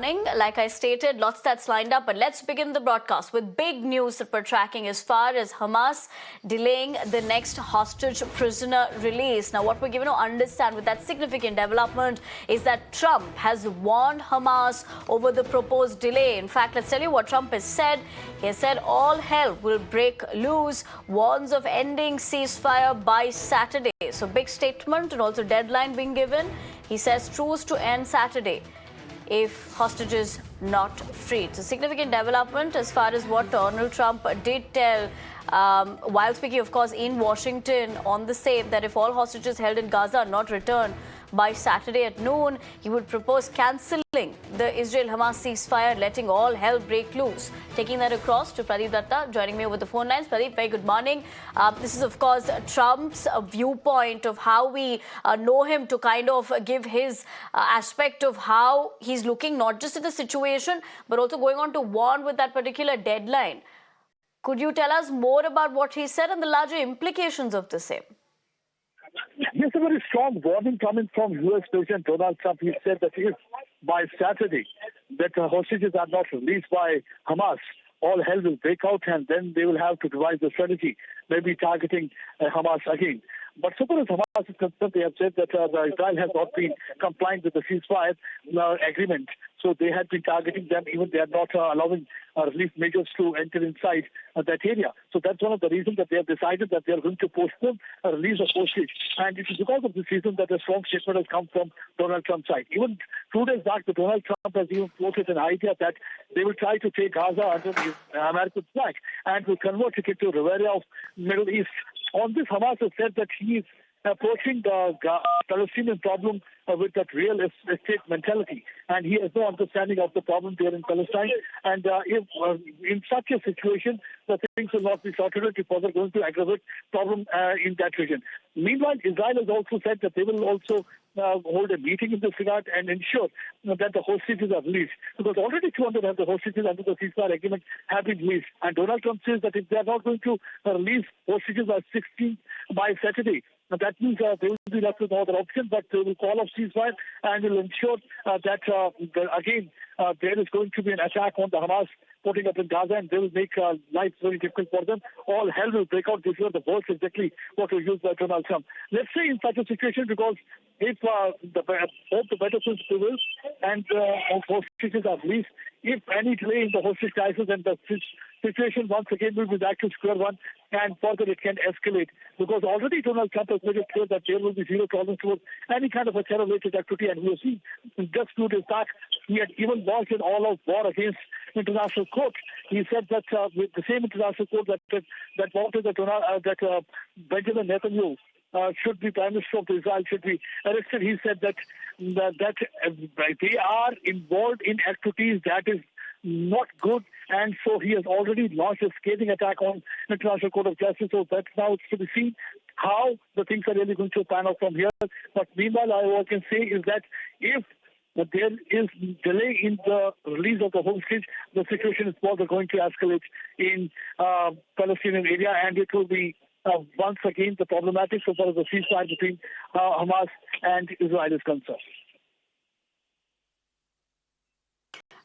morning. Like I stated, lots that's lined up, but let's begin the broadcast with big news that we're tracking as far as Hamas delaying the next hostage prisoner release. Now, what we're given to understand with that significant development is that Trump has warned Hamas over the proposed delay. In fact, let's tell you what Trump has said. He has said all hell will break loose, warns of ending ceasefire by Saturday. So big statement and also deadline being given. He says truce to end Saturday if hostages not freed. It's a significant development as far as what Donald Trump did tell while speaking, of course, in Washington on the same, that if all hostages held in Gaza are not returned by Saturday at noon, he would propose cancelling the Israel-Hamas ceasefire, letting all hell break loose. Taking that across to Pradeep Datta, joining me over the phone lines. Pradeep, very good morning. This is, of course, Trump's viewpoint of how we know him to kind of give his aspect of how he's looking not just at the situation, but also going on to warn with that particular deadline. Could you tell us more about what he said and the larger implications of the same? Yes, a very strong warning coming from U.S. President Donald Trump. He said that if by Saturday that the hostages are not released by Hamas, all hell will break out and then they will have to devise a strategy, maybe targeting Hamas again. But so far as Hamas is concerned, they have said that Israel has not been compliant with the ceasefire agreement. So they had been targeting them, even they are not allowing relief measures to enter inside that area. So that's one of the reasons that they have decided that they are going to postpone a release of hostage. And it is because of this reason that a strong statement has come from Donald Trump's side. Even 2 days back, Donald Trump has even floated an idea that they will try to take Gaza under the American flag and will convert it into a area of Middle East. On this, Hamas has said that he is approaching the Palestinian problem with that real estate mentality, and he has no understanding of the problem there in Palestine. And if in such a situation, the things will not be sorted out, because they're going to aggravate problem in that region. Meanwhile, Israel has also said that they will also hold a meeting in this regard and ensure that the hostages are released, because already 200 of the hostages under the ceasefire agreement have been released. And Donald Trump says that if they are not going to release hostages by Saturday, that means they will be left with no other option, but they will call off ceasefire and will ensure that again there is going to be an attack on the Hamas putting up in Gaza, and they will make life very difficult for them. All hell will break out. This is the words exactly what was used by Donald Trump. Let's say in such a situation, because if the better things prevail and hostages are released, if any delay in the hostage crisis, and the situation once again will be back to square one, and further it can escalate, because already Donald Trump has made it clear that there will be zero tolerance towards any kind of a terror-related activity. And we have seen just 2 days back, he had even launched an all-out war against international court. He said that with the same international court that wanted that Benjamin Netanyahu should be Prime Minister of Israel, should be arrested. He said that they are involved in activities that is not good, and so he has already launched a scathing attack on International Court of Justice. So that's now to be seen how the things are really going to pan out from here. But meanwhile, all I can say is that if there is delay in the release of the hostage, the situation is further going to escalate in Palestinian area, and it will be once again the problematic so far as the ceasefire between Hamas and Israel is concerned.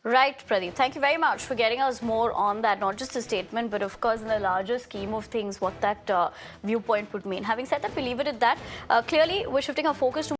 Right, Pradeep. Thank you very much for getting us more on that, not just a statement, but of course in the larger scheme of things, what that viewpoint would mean. Having said that, we leave it at that. Clearly, we're shifting our focus to